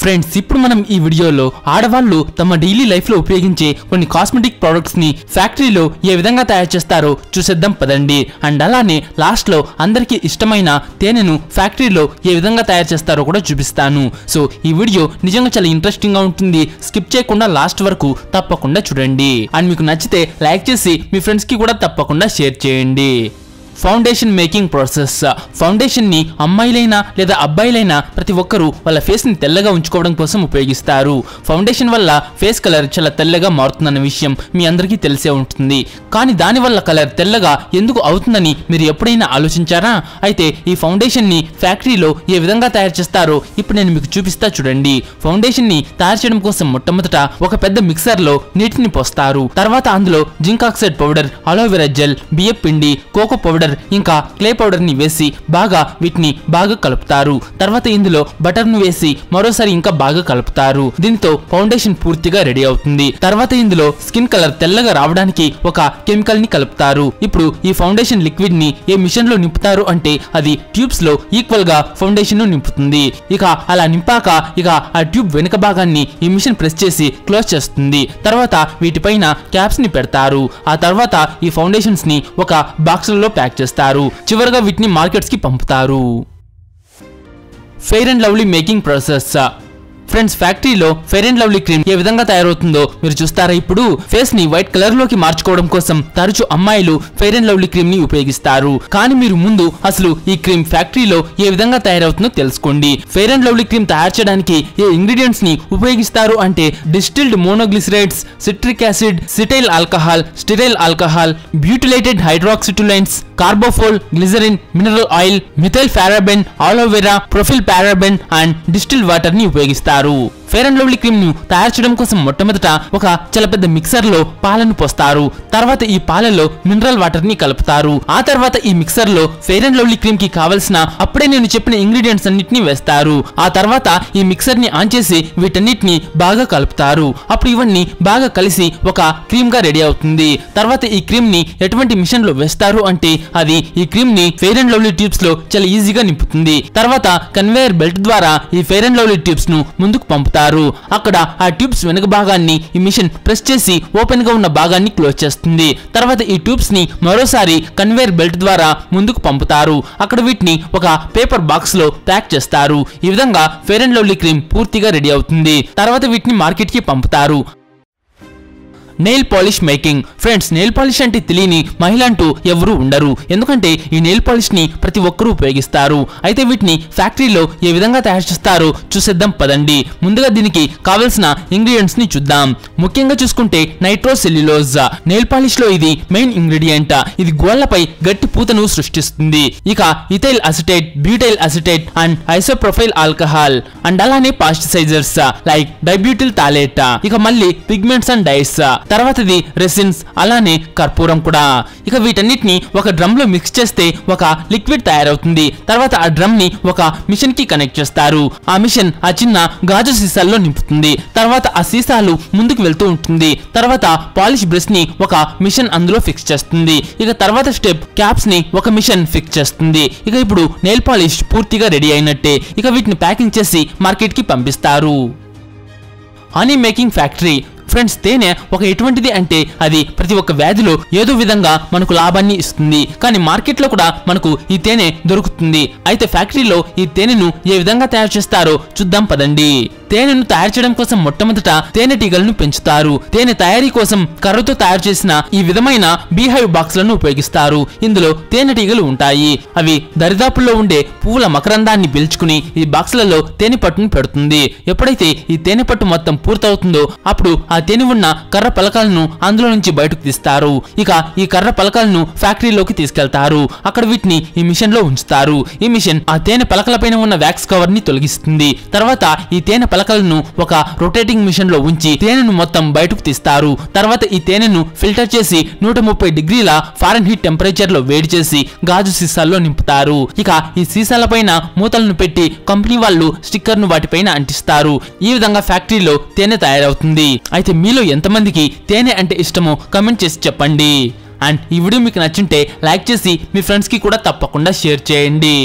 Friends ఇప్పుడు మనం ఈ వీడియోలో ఆడవాళ్ళు తమ డైలీ లైఫ్ లో ఉపయోగించే కొన్ని కాస్మెటిక్ ప్రొడక్ట్స్ ని ఫ్యాక్టరీలో ఏ విధంగా తయారు చేస్తారో చూసేద్దాం పదండి. అండ్ అలానే లాస్ట్ లో అందరికీ ఇష్టమైన తేనెను ఫ్యాక్టరీలో ఏ విధంగా తయారు చేస్తారో కూడా చూపిస్తాను. సో ఈ వీడియో నిజంగా చాలా ఇంట్రెస్టింగ్ గా ఉంటుంది. స్కిప్ చేయకుండా లాస్ట్ వరకు తప్పకుండా చూడండి. అండ్ మీకు నచ్చితే లైక్ చేసి మీ ఫ్రెండ్స్ కి కూడా తప్పకుండా షేర్ చేయండి. Foundation making process. ఫౌండేషన్ ని అమ్మాయిలైనా లేదా అబ్బాయిలైనా ప్రతి ఒక్కరూ వాళ్ళ ఫేస్ ని తెల్లగా ఉంచుకోవడం కోసం ఉపయోగిస్తారు. ఫౌండేషన్ వల్ల ఫేస్ కలర్ చాలా తెల్లగా మారుతుందన్న విషయం మీ అందరికీ తెలిసే ఉంటుంది. కానీ దాని వల్ల కలర్ తెల్లగా ఎందుకు అవుతుందని మీరు ఎప్పుడైనా ఆలోచించారా? అయితే ఈ ఫౌండేషన్ ని ఫ్యాక్టరీలో ఏ విధంగా తయారు చేస్తారో ఇప్పుడు నేను మీకు చూపిస్తా చూడండి. ఫౌండేషన్ ని తయారు చేయడం కోసం మొట్టమొదట ఒక పెద్ద మిక్సర్ లో నీటిని పోస్తారు. తర్వాత అందులో zinc oxide powder, aloe vera gel, బియ్యం పిండి, కోకో పౌడర్ ఇంకా క్లే పౌడర్ ని వేసి వీటిని బాగా కలుపుతారు. తర్వాత ఇందులో బటర్ ను వేసి మరోసారి ఇంకా బాగా కలుపుతారు. దీంతో ఫౌండేషన్ పూర్తిగా రెడీ అవుతుంది. తర్వాత ఇందులో స్కిన్ కలర్ తెల్లగా రావడానికి ఒక కెమికల్ ని కలుపుతారు. ఇప్పుడు ఈ ఫౌండేషన్ లిక్విడ్ ని ఏ మిషన్ లో నింపుతారు అంటే అది ట్యూబ్స్ లో ఈక్వల్ గా ఫౌండేషన్ ను నింపుతుంది. ఇక అలా నింపాక ఆ ట్యూబ్ వెనుక భాగాన్ని ఈ మిషన్ ప్రెస్ చేసి క్లోజ్ చేస్తుంది. తర్వాత వీటిపైన క్యాప్స్ ని పెడతారు. ఆ తర్వాత ఈ ఫౌండేషన్స్ ని ఒక బాక్స్ లో ప్యాక్ చేస్తారు. చివరగా వీటిని మార్కెట్స్ కి పంపుతారు. Fair and lovely making process. Friends ఫ్యాక్టరీలో ఫెయిర్ అండ్ లవ్లీ క్రీమ్ ఏ విధంగా తయారవుతుందో మీరు చూస్తారా? ఇప్పుడు ఫేస్ ని వైట్ కలర్ లోకి మార్చుకోవడం కోసం తరచు అమ్మాయిలు ఫెయిర్ అండ్ లవ్లీ క్రీమ్ ని ఉపయోగిస్తారు. కానీ మీరు ముందు అసలు ఈ క్రీమ్ ఫ్యాక్టరీలో ఏ విధంగా తయారవుతుందో తెలుసుకోండి. ఫెయిర్ అండ్ లవ్లీ క్రీమ్ తయారు చేయడానికి ఏ ఇంగ్రీడియంట్స్ ని ఉపయోగిస్తారు అంటే distilled monoglycerides, citric acid, cetyl alcohol, stearyl alcohol, butylated hydroxytoluenes, carbopol, glycerin, mineral oil, methyl paraben, aloe vera, propyl paraben and distilled water ని ఉపయోగిస్తారు. ఫెయిర్ అండ్ లవ్లీ క్రీమ్ ను తయారు చేయడం కోసం మొట్టమొదట ఒక చాలా పెద్ద మిక్సర్ లో పాలను పోస్తారు. తర్వాత ఈ పాలలో మినరల్ వాటర్ ని కలుపుతారు. ఆ తర్వాత ఈ మిక్సర్ లో ఫెయిర్ అండ్ లవ్లీ క్రీమ్ కి కావలసిన అప్పుడే నేను చెప్పిన ఇంగ్రీడియంట్స్ అన్నిటిని వేస్తారు. ఆ తర్వాత ఈ మిక్సర్ ని ఆన్ చేసి వీటన్నిటిని బాగా కలుపుతారు. అప్పుడు ఇవన్నీ బాగా కలిసి ఒక క్రీమ్ గా రెడీ అవుతుంది. తర్వాత ఈ క్రీమ్ ని ఎటువంటి మిషన్ లో వేస్తారు అంటే అది ఈ క్రీమ్ ని ఫెయిర్ అండ్ లవ్లీ ట్యూబ్స్ లో చాలా ఈజీగా నింపుతుంది. తర్వాత కన్వేయర్ బెల్ట్ ద్వారా ఈ ఫెయిర్ అండ్ లవ్లీ ట్యూబ్స్ ను ముందుకు పంపుతారు. అక్కడ ఆ ట్యూబ్స్ వెనుక భాగాన్ని ఈ మిషన్ ప్రెస్ చేసి ఓపెన్ గా ఉన్న భాగాన్ని క్లోజ్ చేస్తుంది. తర్వాత ఈ ట్యూబ్స్ ని మరోసారి కన్వేయర్ బెల్ట్ ద్వారా ముందుకు పంపుతారు. అక్కడ వీటిని ఒక పేపర్ బాక్స్ లో ప్యాక్ చేస్తారు. ఈ విధంగా ఫెయిర్ అండ్ లవ్లీ క్రీమ్ పూర్తిగా రెడీ అవుతుంది. తర్వాత వీటిని మార్కెట్ కి పంపుతారు. Nail polish making. Friends nail polish అంటే తెలియని మహిళ అంటూ ఎవరు ఉండరు. ఎందుకంటే ఈ నెయిల్ పాలిష్ ని ప్రతి ఒక్కరూ ఉపయోగిస్తారు. అయితే వీటిని ఫ్యాక్టరీలో ఏ విధంగా తయారు చేస్తారో చూసేద్దాం పదండి. ముందుగా దీనికి కావలసిన ఇంగ్రీడియంట్స్ ని చూద్దాం. ముఖ్యంగా చూసుకుంటే నైట్రోసెల్యులోజ్. నెయిల్ పాలిష్ లో ఇది మెయిన్ ఇంగ్రీడియంట్. ఇది గోళ్లపై గట్టి పూతను సృష్టిస్తుంది. ఇక ethyl acetate, butyl acetate and isopropyl alcohol and అలానే పాస్టిసైజర్స్ లైక్ డైబ్యూటిల్ థాలేట్. ఇక మళ్ళీ పిగ్మెంట్స్ అండ్ డైస్. తర్వాతది రెసిన్స్, అలానే కర్పూరం కూడా. ఇక వీటన్నిటిని ఒక డ్రమ్ లో మిక్స్ చేస్తే ఒక లిక్విడ్ తయారవుతుంది. తర్వాత ఆ డ్రమ్ ని ఒక మిషన్ కి కనెక్ట్ చేస్తారు. ఆ మిషన్ ఆ చిన్న గాజు సీసాల్లో నింపుతుంది. తర్వాత ఆ సీసాలు ముందుకు వెళ్తూ ఉంటుంది. తర్వాత పాలిష్ బ్రష్ ని ఒక మిషన్ అందులో ఫిక్స్ చేస్తుంది. ఇక తర్వాత స్టెప్ క్యాప్స్ ని ఒక మిషన్ ఫిక్స్ చేస్తుంది. ఇక ఇప్పుడు నెయిల్ పాలిష్ పూర్తిగా రెడీ అయినట్టే. ఇక వీటిని ప్యాకింగ్ చేసి మార్కెట్ కి పంపిస్తారు. Honey making factory. ఫ్రెండ్స్ తేనె ఒక ఎటువంటిది అంటే అది ప్రతి ఒక్క వ్యాధిలో ఏదో విధంగా మనకు లాభాన్ని ఇస్తుంది. కానీ మార్కెట్ లో కూడా మనకు ఈ తేనె దొరుకుతుంది. అయితే ఫ్యాక్టరీలో ఈ తేనెను ఏ విధంగా తయారు చేస్తారో చూద్దాం పదండి. తేనెను తయారు చేయడం కోసం మొట్టమొదట తేనెటీగలను పెంచుతారు. తేనె తయారీ కోసం కర్రతో తయారు చేసిన ఈ విధమైన బీహైవ్ బాక్స్ లను ఉపయోగిస్తారు. ఇందులో తేనెటీగలు ఉంటాయి. అవి దరిదాపుల్లో ఉండే పువ్వుల మకరందాన్ని పీల్చుకుని ఈ బాక్సులలో తేనె పట్టును పెడుతుంది. ఎప్పుడైతే ఈ తేనె పట్టు మొత్తం పూర్తవుతుందో అప్పుడు ఆ తేనె ఉన్న కర్ర పలకలను అందులో నుంచి బయటకు తీస్తారు. ఇక ఈ కర్ర పలకలను ఫ్యాక్టరీలోకి తీసుకెళ్తారు. అక్కడ వీటిని ఈ మిషన్ లో ఉంచుతారు. ఈ మిషన్ ఆ తేనె పలకలపైన ఉన్న వ్యాక్స్ కవర్ ని తొలగిస్తుంది. తర్వాత ఈ తేనె పలకలను ఒక రొటేటింగ్ మిషన్ లో ఉంచి తేనెను మొత్తం బయటకు తీస్తారు. తర్వాత ఈ తేనెను ఫిల్టర్ చేసి 130 డిగ్రీల ఫారెన్హీట్ టెంపరేచర్ లో వేడి చేసి గాజు సీసాల్లో నింపుతారు. ఇక ఈ సీసాల పైన మూతలను పెట్టి కంపెనీ వాళ్ళు స్టిక్కర్ ను వాటిపైన అంటిస్తారు. ఈ విధంగా ఫ్యాక్టరీలో తేనె తయారవుతుంది. అయితే మీలో ఎంతమందికి తేనె అంటే ఇష్టమో కమెంట్ చేసి చెప్పండి. అండ్ ఈ వీడియో మీకు నచ్చుంటే లైక్ చేసి మీ ఫ్రెండ్స్ కి కూడా తప్పకుండా షేర్ చేయండి.